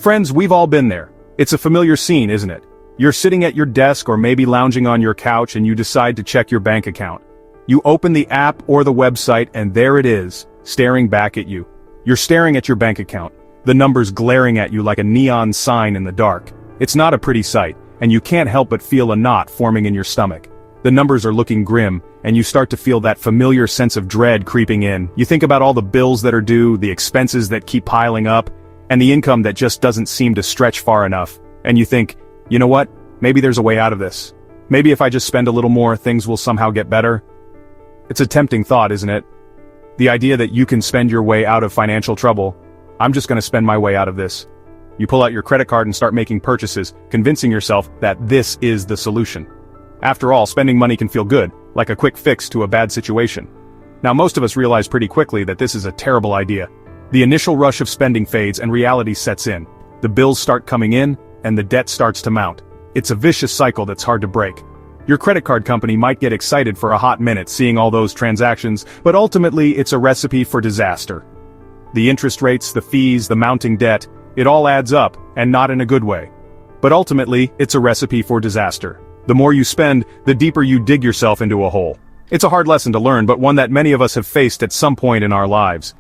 Friends, we've all been there. It's a familiar scene, isn't it? You're sitting at your desk or maybe lounging on your couch and you decide to check your bank account. You open the app or the website and there it is, staring back at you. You're staring at your bank account, the numbers glaring at you like a neon sign in the dark. It's not a pretty sight, and you can't help but feel a knot forming in your stomach. The numbers are looking grim, and you start to feel that familiar sense of dread creeping in. You think about all the bills that are due, the expenses that keep piling up, and the income that just doesn't seem to stretch far enough. And you think, you know what? Maybe there's a way out of this. Maybe if I just spend a little more, things will somehow get better. It's a tempting thought, isn't it? The idea that you can spend your way out of financial trouble. I'm just gonna spend my way out of this. You pull out your credit card and start making purchases, convincing yourself that this is the solution. After all, spending money can feel good, like a quick fix to a bad situation. Now most of us realize pretty quickly that this is a terrible idea. The initial rush of spending fades and reality sets in. The bills start coming in, and the debt starts to mount. It's a vicious cycle that's hard to break. Your credit card company might get excited for a hot minute seeing all those transactions, but ultimately it's a recipe for disaster. The interest rates, the fees, the mounting debt, it all adds up, and not in a good way. But ultimately, it's a recipe for disaster. The more you spend, the deeper you dig yourself into a hole. It's a hard lesson to learn, but one that many of us have faced at some point in our lives.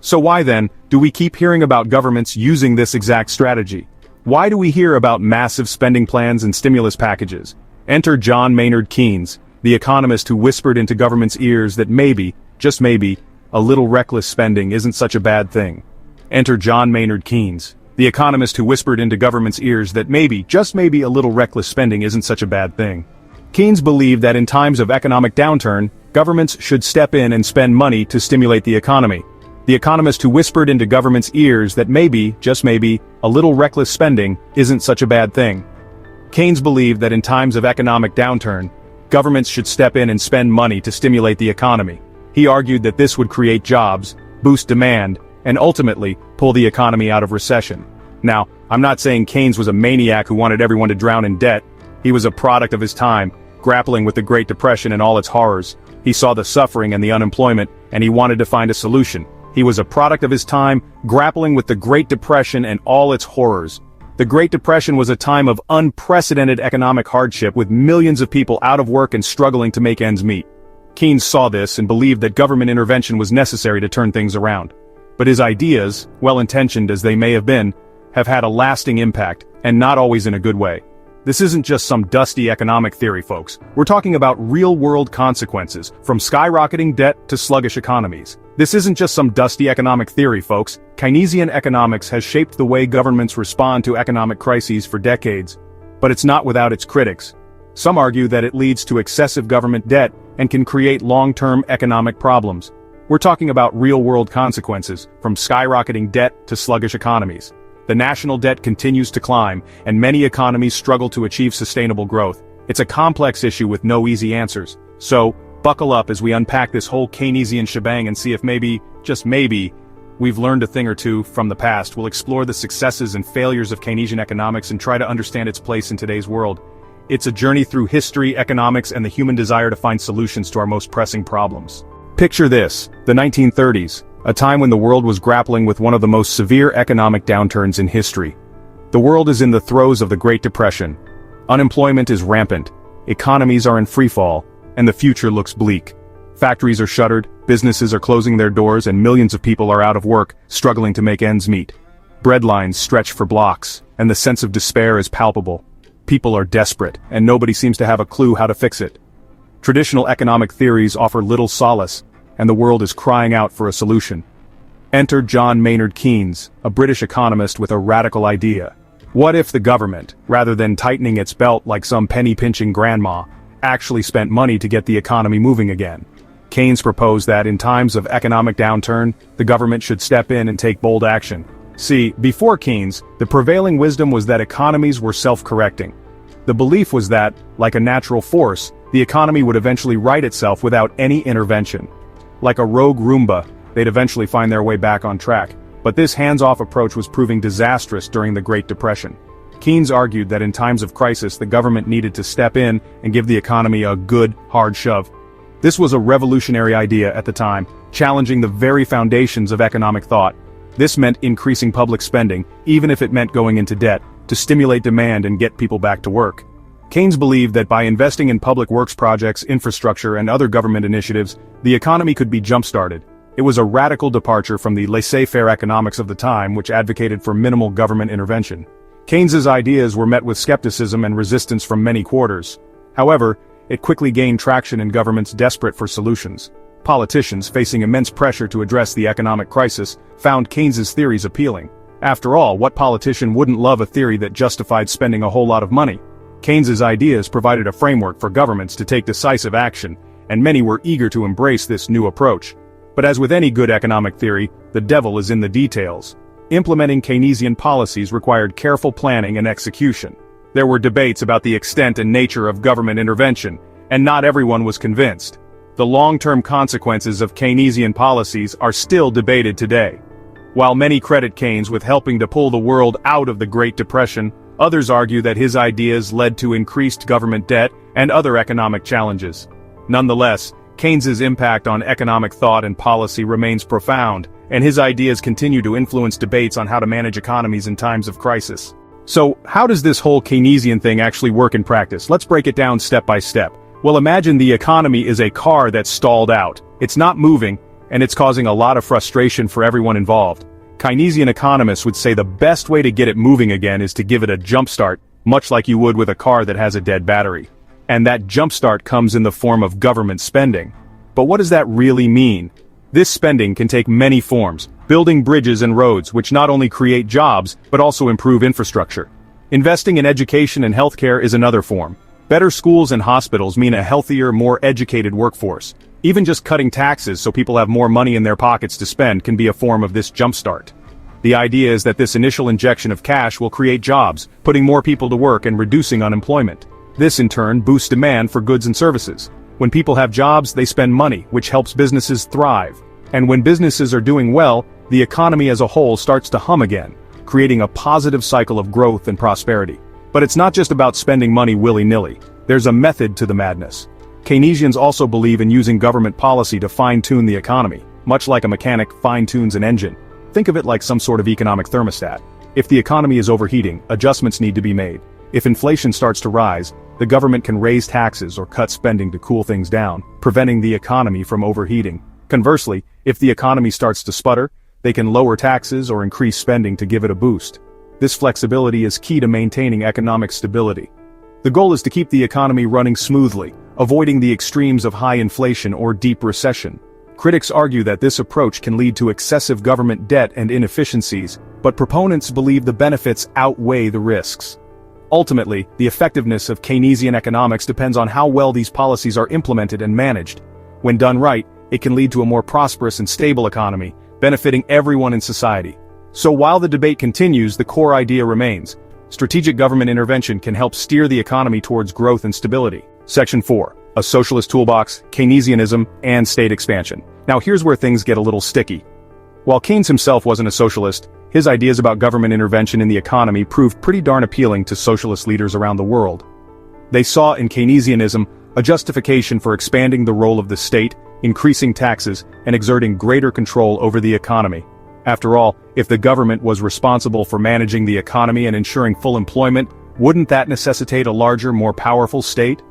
So why then, do we keep hearing about governments using this exact strategy? Why do we hear about massive spending plans and stimulus packages? Enter John Maynard Keynes, the economist who whispered into government's ears that maybe, just maybe, a little reckless spending isn't such a bad thing. Enter John Maynard Keynes, the economist who whispered into government's ears that maybe, just maybe, a little reckless spending isn't such a bad thing. Keynes believed that in times of economic downturn, governments should step in and spend money to stimulate the economy. The economist who whispered into government's ears that maybe, just maybe, a little reckless spending isn't such a bad thing. Keynes believed that in times of economic downturn, governments should step in and spend money to stimulate the economy. He argued that this would create jobs, boost demand, and ultimately, pull the economy out of recession. Now, I'm not saying Keynes was a maniac who wanted everyone to drown in debt. He was a product of his time, grappling with the Great Depression and all its horrors. He saw the suffering and the unemployment, and he wanted to find a solution. He was a product of his time, grappling with the Great Depression and all its horrors. The Great Depression was a time of unprecedented economic hardship with millions of people out of work and struggling to make ends meet. Keynes saw this and believed that government intervention was necessary to turn things around. But his ideas, well-intentioned as they may have been, have had a lasting impact, and not always in a good way. This isn't just some dusty economic theory, folks. We're talking about real-world consequences, from skyrocketing debt to sluggish economies. This isn't just some dusty economic theory, folks. Keynesian economics has shaped the way governments respond to economic crises for decades. But it's not without its critics. Some argue that it leads to excessive government debt and can create long-term economic problems. We're talking about real-world consequences, from skyrocketing debt to sluggish economies. The national debt continues to climb, and many economies struggle to achieve sustainable growth. It's a complex issue with no easy answers. So, buckle up as we unpack this whole Keynesian shebang and see if maybe, just maybe, we've learned a thing or two from the past. We'll explore the successes and failures of Keynesian economics and try to understand its place in today's world. It's a journey through history, economics, and the human desire to find solutions to our most pressing problems. Picture this, the 1930s, a time when the world was grappling with one of the most severe economic downturns in history. The world is in the throes of the Great Depression. Unemployment is rampant, economies are in freefall, and the future looks bleak. Factories are shuttered, businesses are closing their doors, and millions of people are out of work, struggling to make ends meet. Bread lines stretch for blocks, and the sense of despair is palpable. People are desperate, and nobody seems to have a clue how to fix it. Traditional economic theories offer little solace, and the world is crying out for a solution. Enter John Maynard Keynes, a British economist with a radical idea. What if the government, rather than tightening its belt like some penny-pinching grandma, actually spent money to get the economy moving again? Keynes proposed that in times of economic downturn, the government should step in and take bold action. See, before Keynes, the prevailing wisdom was that economies were self-correcting. The belief was that, like a natural force, the economy would eventually right itself without any intervention. Like a rogue Roomba, they'd eventually find their way back on track. But this hands-off approach was proving disastrous during the Great Depression. Keynes argued that in times of crisis the government needed to step in and give the economy a good, hard shove. This was a revolutionary idea at the time, challenging the very foundations of economic thought. This meant increasing public spending, even if it meant going into debt, to stimulate demand and get people back to work. Keynes believed that by investing in public works projects, infrastructure, and other government initiatives, the economy could be jump-started. It was a radical departure from the laissez-faire economics of the time, which advocated for minimal government intervention. Keynes's ideas were met with skepticism and resistance from many quarters. However, it quickly gained traction in governments desperate for solutions. Politicians, facing immense pressure to address the economic crisis, found Keynes's theories appealing. After all, what politician wouldn't love a theory that justified spending a whole lot of money? Keynes's ideas provided a framework for governments to take decisive action, and many were eager to embrace this new approach. But as with any good economic theory, the devil is in the details. Implementing Keynesian policies required careful planning and execution. There were debates about the extent and nature of government intervention, and not everyone was convinced. The long-term consequences of Keynesian policies are still debated today. While many credit Keynes with helping to pull the world out of the Great Depression, others argue that his ideas led to increased government debt and other economic challenges. Nonetheless, Keynes's impact on economic thought and policy remains profound, and his ideas continue to influence debates on how to manage economies in times of crisis. So, how does this whole Keynesian thing actually work in practice? Let's break it down step by step. Well, imagine the economy is a car that's stalled out. It's not moving, and it's causing a lot of frustration for everyone involved. Keynesian economists would say the best way to get it moving again is to give it a jump start, much like you would with a car that has a dead battery. And that jump start comes in the form of government spending. But what does that really mean? This spending can take many forms, building bridges and roads which not only create jobs, but also improve infrastructure. Investing in education and healthcare is another form. Better schools and hospitals mean a healthier, more educated workforce. Even just cutting taxes so people have more money in their pockets to spend can be a form of this jumpstart. The idea is that this initial injection of cash will create jobs, putting more people to work and reducing unemployment. This in turn boosts demand for goods and services. When people have jobs, they spend money, which helps businesses thrive. And when businesses are doing well, the economy as a whole starts to hum again, creating a positive cycle of growth and prosperity. But it's not just about spending money willy-nilly. There's a method to the madness. Keynesians also believe in using government policy to fine-tune the economy, much like a mechanic fine-tunes an engine. Think of it like some sort of economic thermostat. If the economy is overheating, adjustments need to be made. If inflation starts to rise, the government can raise taxes or cut spending to cool things down, preventing the economy from overheating. Conversely, if the economy starts to sputter, they can lower taxes or increase spending to give it a boost. This flexibility is key to maintaining economic stability. The goal is to keep the economy running smoothly, avoiding the extremes of high inflation or deep recession. Critics argue that this approach can lead to excessive government debt and inefficiencies, but proponents believe the benefits outweigh the risks. Ultimately, the effectiveness of Keynesian economics depends on how well these policies are implemented and managed. When done right, it can lead to a more prosperous and stable economy, benefiting everyone in society. So while the debate continues, the core idea remains. Strategic government intervention can help steer the economy towards growth and stability. Section 4. A Socialist Toolbox, Keynesianism, and State Expansion. Now here's where things get a little sticky. While Keynes himself wasn't a socialist, his ideas about government intervention in the economy proved pretty darn appealing to socialist leaders around the world. They saw in Keynesianism a justification for expanding the role of the state, increasing taxes, and exerting greater control over the economy. After all, if the government was responsible for managing the economy and ensuring full employment, wouldn't that necessitate a larger, more powerful state?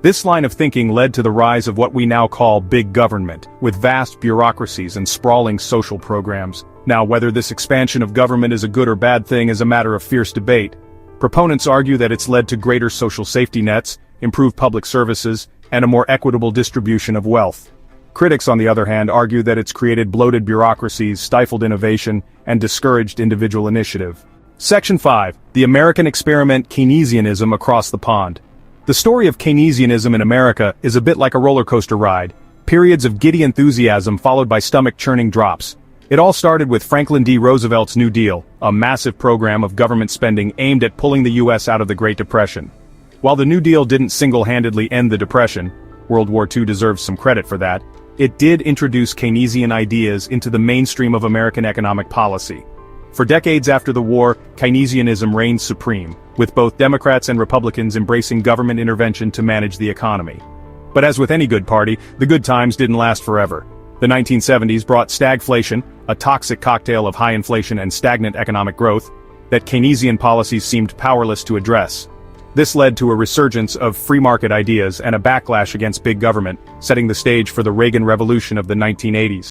This line of thinking led to the rise of what we now call big government, with vast bureaucracies and sprawling social programs. Now, whether this expansion of government is a good or bad thing is a matter of fierce debate. Proponents argue that it's led to greater social safety nets, improved public services, and a more equitable distribution of wealth. Critics, on the other hand, argue that it's created bloated bureaucracies, stifled innovation, and discouraged individual initiative. Section 5. The American Experiment, Keynesianism across the pond. The story of Keynesianism in America is a bit like a roller coaster ride, periods of giddy enthusiasm followed by stomach-churning drops. It all started with Franklin D. Roosevelt's New Deal, a massive program of government spending aimed at pulling the U.S. out of the Great Depression. While the New Deal didn't single-handedly end the Depression, World War II deserves some credit for that, it did introduce Keynesian ideas into the mainstream of American economic policy. For decades after the war, Keynesianism reigned supreme, with both Democrats and Republicans embracing government intervention to manage the economy. But as with any good party, the good times didn't last forever. The 1970s brought stagflation, a toxic cocktail of high inflation and stagnant economic growth that Keynesian policies seemed powerless to address. This led to a resurgence of free market ideas and a backlash against big government, setting the stage for the Reagan Revolution of the 1980s.